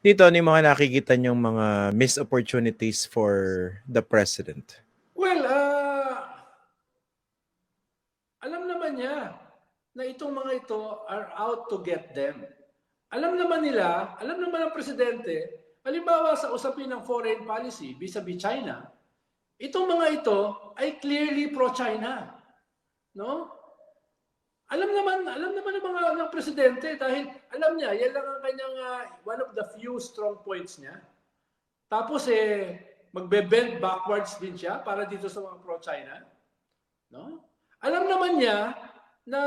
Dito, ano yung mga nakikita niyong mga missed opportunities for the president? Well, alam naman niya na itong mga ito are out to get them. Alam naman nila, alam naman ng presidente, halimbawa sa usapin ng foreign policy vis-a-vis China, itong mga ito ay clearly pro-China. No? Alam naman ng mga ng presidente dahil alam niya, yan lang ang kanyang one of the few strong points niya. Tapos magbe-bend backwards din siya para dito sa mga pro-China. No? Alam naman niya na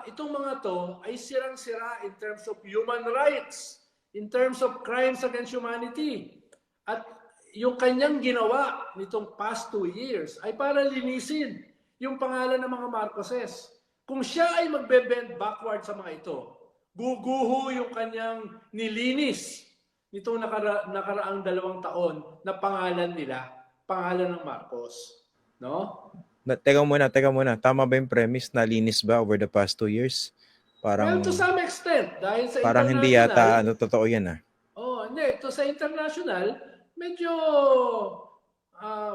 itong mga to ay sirang-sira in terms of human rights, in terms of crimes against humanity. At yung kanyang ginawa nitong past 2 years ay para linisin yung pangalan ng mga Marcoses. Kung siya ay magbe-bend backward sa mga ito, guguho yung kanyang nilinis nitong nakaraang 2 taon na pangalan nila, pangalan ng Marcos. No? Teka muna. Tama ba yung premise na linis ba over the past 2 years? Well, to some extent, dahil sa Parang hindi yata totoo yan Oh, hindi. To sa international, medyo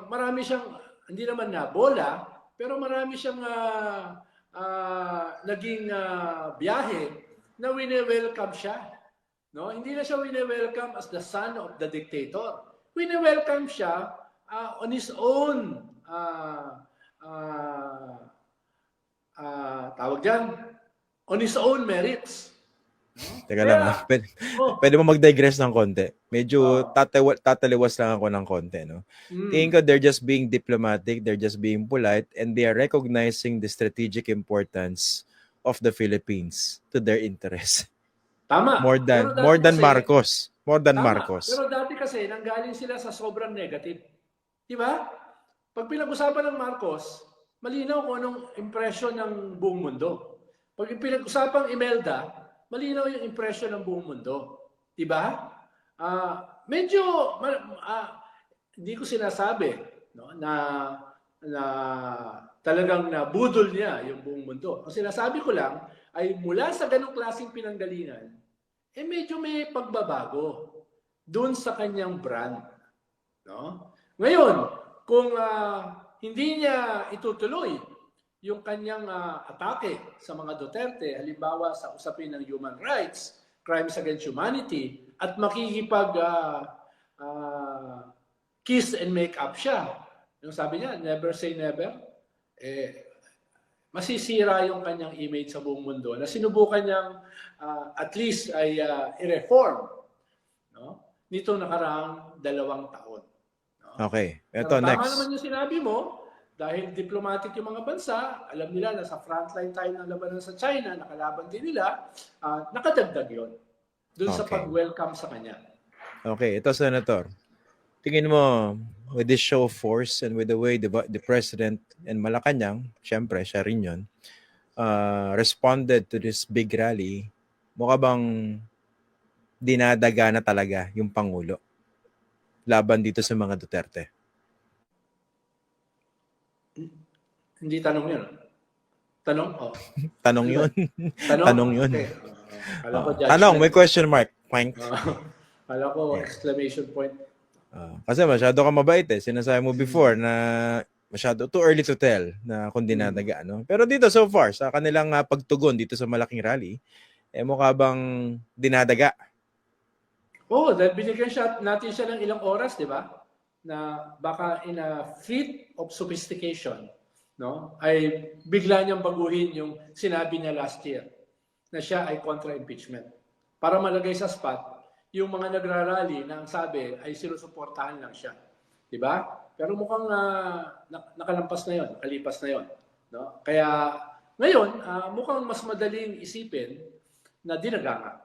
marami siyang, hindi naman na bola, pero marami siyang naging biyahe na wine-welcome siya. No? Hindi na siya wine-welcome as the son of the dictator. Wine-welcome siya on his own tawag dyan, on his own merits. No? Teka lang pwede mo mag-digress ng konti. Medyo tataliwas lang ako ng konti. No? Tingin ko they're just being diplomatic, they're just being polite, and they are recognizing the strategic importance of the Philippines to their interest. Tama. More than Marcos. More than tama. Marcos. Pero dati kasi, nanggaling sila sa sobrang negative. Di ba? Pag pinag-usapan ng Marcos, malinaw kung anong impression ng buong mundo. Pag pinag-usapang Imelda, malinaw yung impression ng buong mundo. Diba? Medyo, hindi ko sinasabi no, na talagang nabudol niya yung buong mundo. Ang sinasabi ko lang ay mula sa ganong klaseng pinanggalingan, medyo may pagbabago doon sa kanyang brand. No? Ngayon, kung hindi niya itutuloy yung kanyang atake sa mga Duterte, halimbawa sa usapin ng human rights, crimes against humanity, at makikipag kiss and make up siya. Yung sabi niya, never say never, masisira yung kanyang image sa buong mundo na sinubukan niyang at least ay i-reform nito nakaraang 2 taon. Okay. Ito, next. Tama naman yung sinabi mo, dahil diplomatic yung mga bansa, alam nila na sa frontline tayo ng labanan sa China, nakalaban din nila, nakadagdag yun doon sa pag-welcome sa kanya. Okay, ito Senator. Tingin mo, with this show of force and with the way the President and Malacanang, syempre, siya rin yun, responded to this big rally, mukha bang dinadaga na talaga yung Pangulo laban dito sa mga Duterte? Hindi tanong yun. Tanong? Oh. Tanong yun. Tanong yun. Okay. Tanong, may question mark. Kala ko exclamation point. Kasi masyado ka mabait Sinasabi mo before na masyado too early to tell na kung dinadaga. No? Pero dito so far, sa kanilang pagtugon dito sa malaking rally, mukha bang dinadaga? Dahil binigyan natin siya ng ilang oras, di ba? Na baka in a feat of sophistication, no? Ay bigla niyang baguhin yung sinabi niya last year na siya ay contra-impeachment. Para malagay sa spot yung mga nagrarally na ang sabi ay sinusuportahan lang siya. Di ba? Pero mukhang nakalampas na yon, nakalipas na yon. No? Kaya ngayon, mukhang mas madaling isipin na dinaga.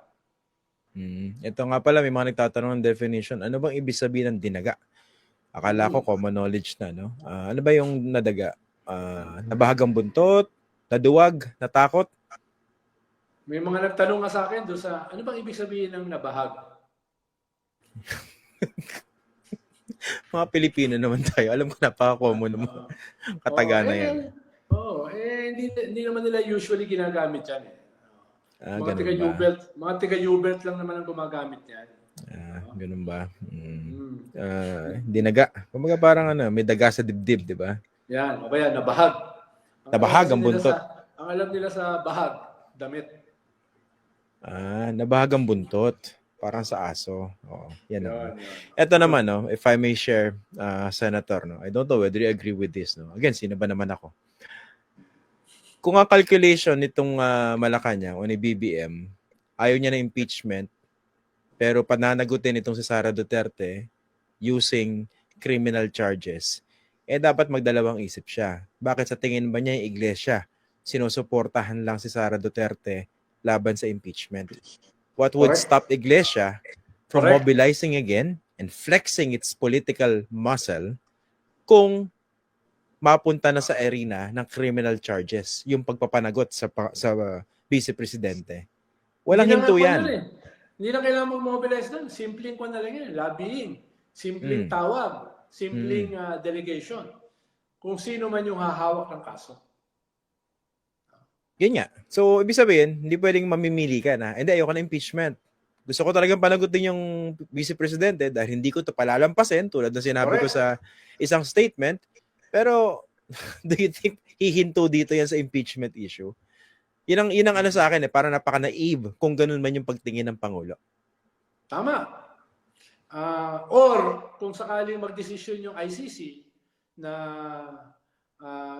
Ito nga pala, may mga nagtatanong ng definition. Ano bang ibig sabihin ng dinaga? Akala ko common knowledge na, no? Ano ba yung nadaga? Nabahagang buntot? Naduwag? Natakot? May mga nagtanong nga sa akin doon sa, ano bang ibig sabihin ng nabahag? Mga Pilipino naman tayo. Alam ko napaka-common mo. Kataga na yan. Hindi naman nila usually ginagamit yan Mga taga-Hubert lang naman ang gumagamit yan. Ganun ba? Mm. Kumbaga parang may daga sa dibdib, di ba? Yan, o kaya nabahag. Ang alam Nabahag kasi ang nila buntot. ang alam nila sa bahag, damit. Nabahag ang buntot. Parang sa aso. Oo, yan naman. Yan. Ito naman, no, if I may share, Senator, no, I don't know whether you agree with this. No? Again, sino ba naman ako? Kung ang calculation nitong Malacanang o ni BBM, ayaw niya na impeachment, pero pananagutin itong si Sara Duterte using criminal charges, dapat magdalawang isip siya. Bakit sa tingin ba niya yung iglesia sinusuportahan lang si Sara Duterte laban sa impeachment? What would Correct. stop iglesia from Correct. mobilizing again and flexing its political muscle kung mapunta na sa arena ng criminal charges, yung pagpapanagot sa vice presidente? Walang hinto yan. Hindi na kailangan mag-mobilize doon. Simpleng ko na lang yan. Lobbying. Simpleng tawag. Simpleng delegation. Kung sino man yung hahawak ng kaso. Yan nga. So, ibig sabihin, hindi pwedeng mamimili ka na, hindi, ayoko na impeachment. Gusto ko talagang panagutin yung vice presidente dahil hindi ko ito palalampasin tulad ng sinabi ko sa isang statement. Pero, do you think hihinto dito yan sa impeachment issue? Yun ang ano sa akin para napaka-naive kung ganun man yung pagtingin ng Pangulo. Tama. Or kung sakaling magdesisyon yung ICC na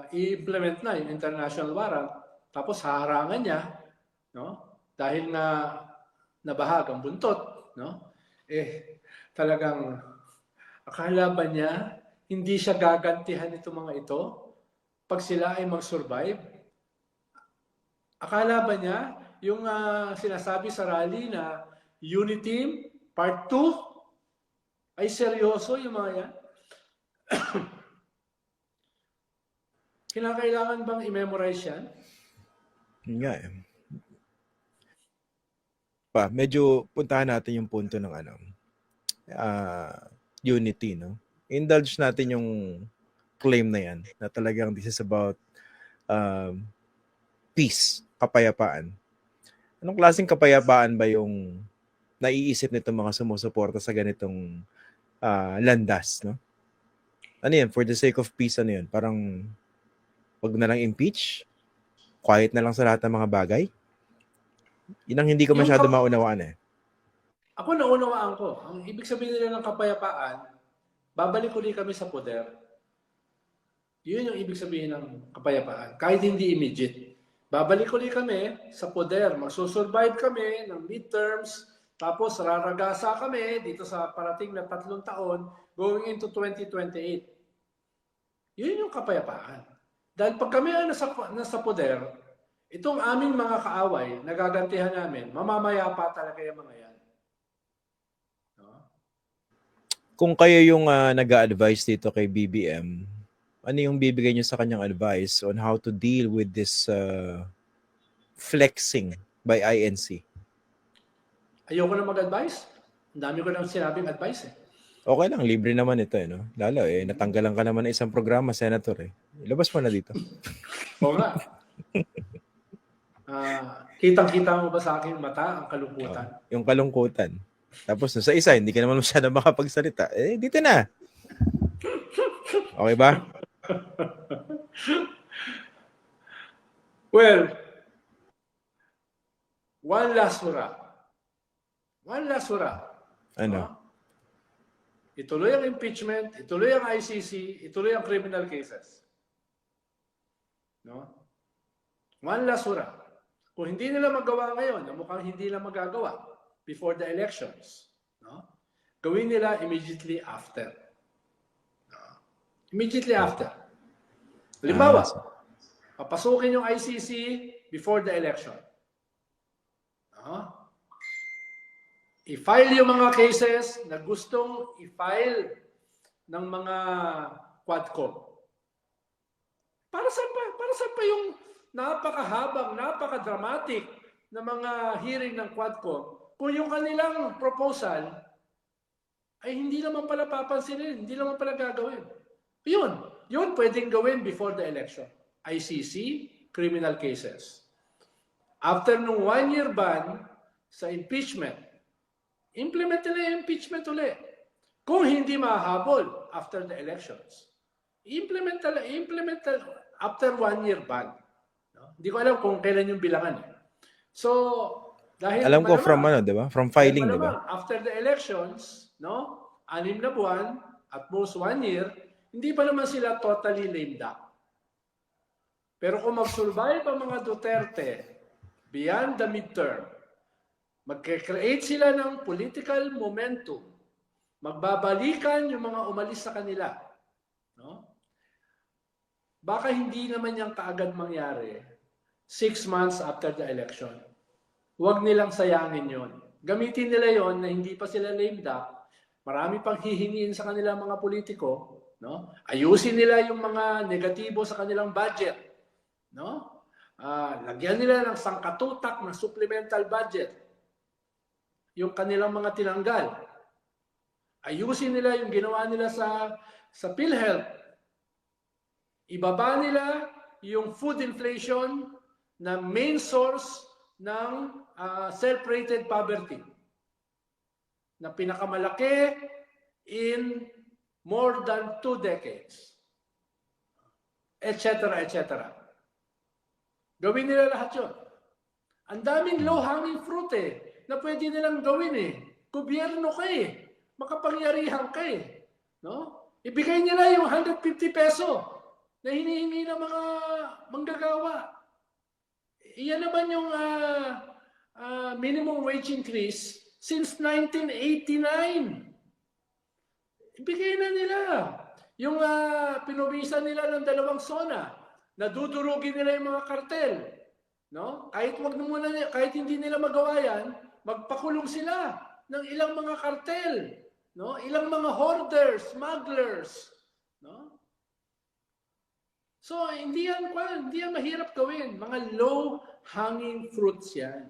i-implement na yung international warrant, tapos haharangan niya, no? Dahil na nabahag ang buntot, no? Talagang akala ba niya hindi siya gagantihan itong mga ito pag sila ay mag-survive? Akala ba niya yung sinasabi sa rally na Unity Part 2 ay seryoso yung mga yan? Kinakailangan bang i-memorize yan? Nga eh. Medyo puntahan natin yung punto ng unity, no? Indulge natin yung claim na yan na talagang this is about peace, kapayapaan. Anong klaseng kapayapaan ba yung naiisip nitong mga sumusuporta sa ganitong landas, no? Ano yan? For the sake of peace, ano yan? Parang wag na lang impeach? Quiet na lang sa lahat ng mga bagay? Yun ang hindi ko masyado maunawaan eh. Ako naunawaan ko. Ang ibig sabihin nila ng kapayapaan, babalik ulit kami sa poder. Yun yung ibig sabihin ng kapayapaan. Kahit hindi immediate. Babalik ulit kami sa poder. Magsusurvive kami ng midterms. Tapos raragasa kami dito sa parating na 3 taon going into 2028. Yun yung kapayapaan. Dahil pag kami ay nasa poder, itong aming mga kaaway, nagagantihan namin, mamamaya pa talaga yung mga yan. No? Kung kayo yung nag-a-advise dito kay BBM, ano yung bibigay niyo sa kanyang advice on how to deal with this flexing by INC? Ayoko na mag-advise. Ang dami ko nang sinabing advice eh. Okay lang, libre naman ito eh, no? Lalo natanggalan ka naman ng isang programa, Senator eh. Ilabas mo na dito. Oo nga. Kitang-kita mo ba sa aking mata ang kalungkutan? Yung kalungkutan. Tapos sa isa, hindi ka naman masyado makapagsalita. Dito na. Okay ba? Well, one last hurrah. Ano? Ituloy ang impeachment, ituloy ang ICC, ituloy ang criminal cases. No? One last hurrah. Kung hindi nila magawa ngayon, na mukhang hindi nila magagawa before the elections, no? Gawin nila immediately after. No? Immediately after. Halimbawa, papasukin yung ICC before the election. No? I-file yung mga cases na gustong i-file ng mga Quadcom. Para saan pa yung napakahabang, napaka-dramatic na mga hearing ng Quadcom kung yung kanilang proposal ay hindi naman pala papansinin, hindi naman pala gagawin. Yun pwedeng gawin before the election. ICC, criminal cases. After nung 1-year ban sa impeachment, implement nila yung impeachment ulit. Kung hindi mahabol after the elections, implement after 1 year ban. No? Hindi ko alam kung kailan yung bilangan. So, dahil Alam ko malamang- from ano, 'di ba? From filing, 'di ba? malamang, after the elections, no? 6 na buwan, at most 1 year, hindi pa naman sila totally lame duck. Pero kung mag-survive ang mga Duterte beyond the midterm, magkakreate sila ng political momentum, magbabalikan yung mga umalis sa kanila. No? Baka hindi naman yung kaagad mangyari 6 months after the election. Huwag nilang sayangin yon. Gamitin nila yon na hindi pa sila lame duck. Marami pang hihingin sa kanilang mga politiko. No? Ayusin nila yung mga negatibo sa kanilang budget. No? Lagyan nila ng sangkatutak na supplemental budget. Yung kanilang mga tinanggal. Ayusin nila yung ginawa nila sa PhilHealth. Ibaba nila yung food inflation na main source ng self-rated poverty na pinakamalaki in more than 2 decades. Etc. etc. Gawin nila lahat yun. Ang daming low-hanging fruit na pwede nilang gawin Gobyerno ka makapangyarihan ka no? Ibigay nila yung 150 peso na hinihingi ng mga manggagawa. Iyan naman yung minimum wage increase since 1989. Ibigay na nila. Yung pinubisan nila ng 2 zona, nadudurugin nila yung mga kartel. No? Kahit hindi nila magawa yan, magpakulong sila ng ilang mga kartel. No? Ilang mga hoarders, smugglers. No? So, hindi yan mahirap gawin. Mga low-hanging fruits yan.